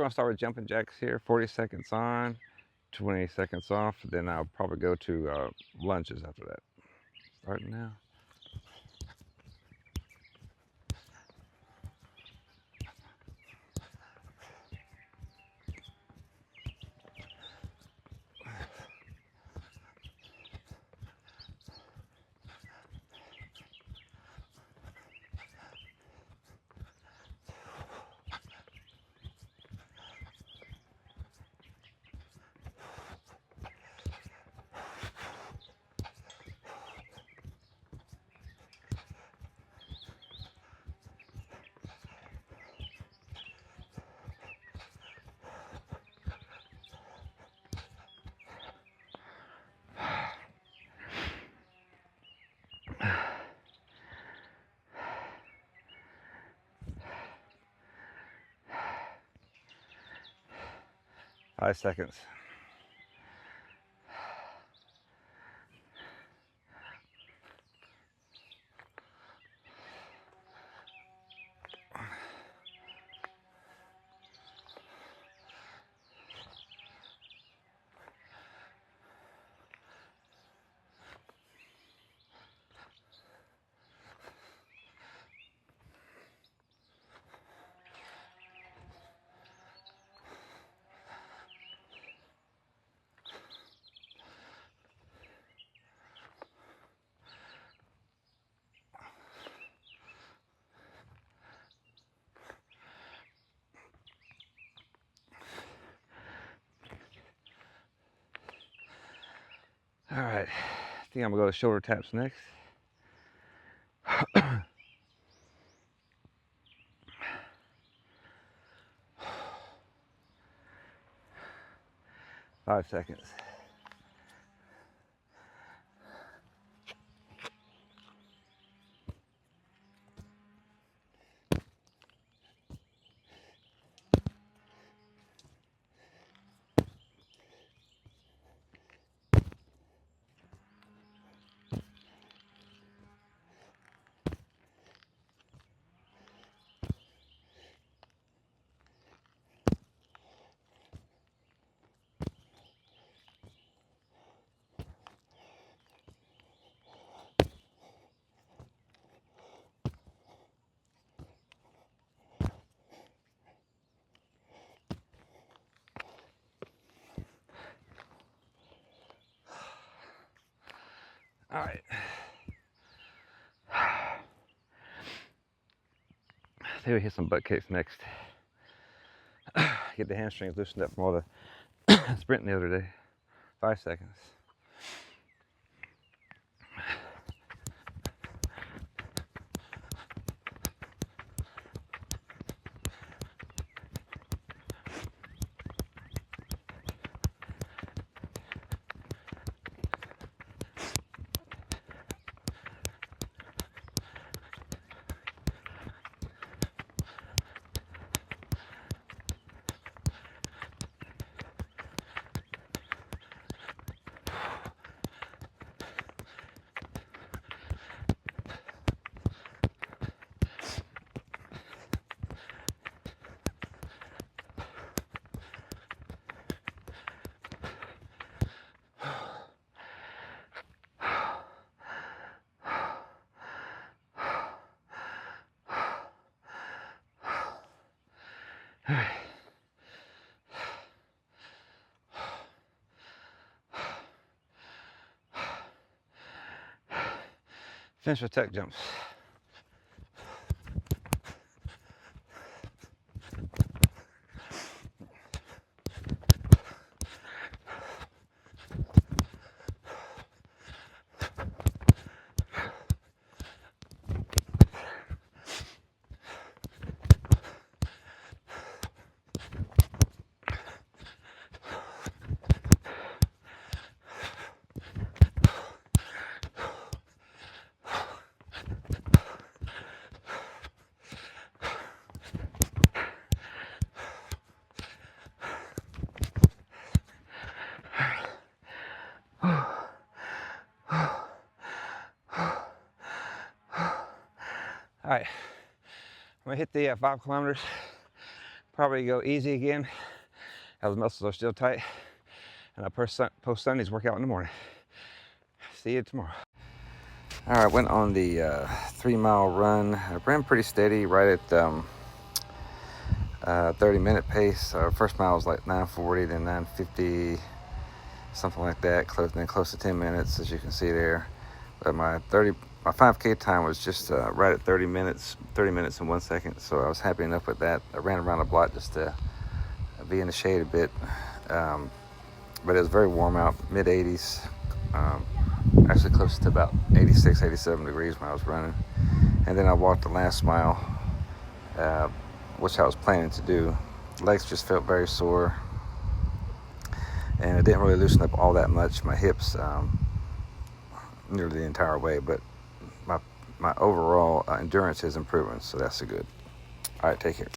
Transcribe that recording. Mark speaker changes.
Speaker 1: We're gonna start with jumping jacks here. 40 seconds on, 20 seconds off. Then I'll probably go to lunges after that. Starting now. Five seconds. All right, I think I'm gonna go to shoulder taps next. 5 seconds. All right. I think we hit some butt kicks next. Get the hamstrings loosened up from all the sprinting the other day. 5 seconds. All right. Finish with tech jumps. All right, I'm gonna hit the 5 kilometers probably go easy again. Those muscles are still tight. And I'll post Sunday's workout in the morning. See you tomorrow. All right, went on the 3-mile run. I ran pretty steady, right at 30-minute pace. First mile was like 9:40, then 9:50, something like that. Close to 10 minutes, as you can see there. But my 5K time was just right at 30 minutes and 1 second. So I was happy enough with that. I ran around the block just to be in the shade a bit. But it was very warm out, mid 80s. Actually close to about 86, 87 degrees when I was running. And then I walked the last mile, which I was planning to do. Legs just felt very sore, and it didn't really loosen up all that much. My hips nearly the entire way, but my overall endurance is improving, so that's a good. All right, take care.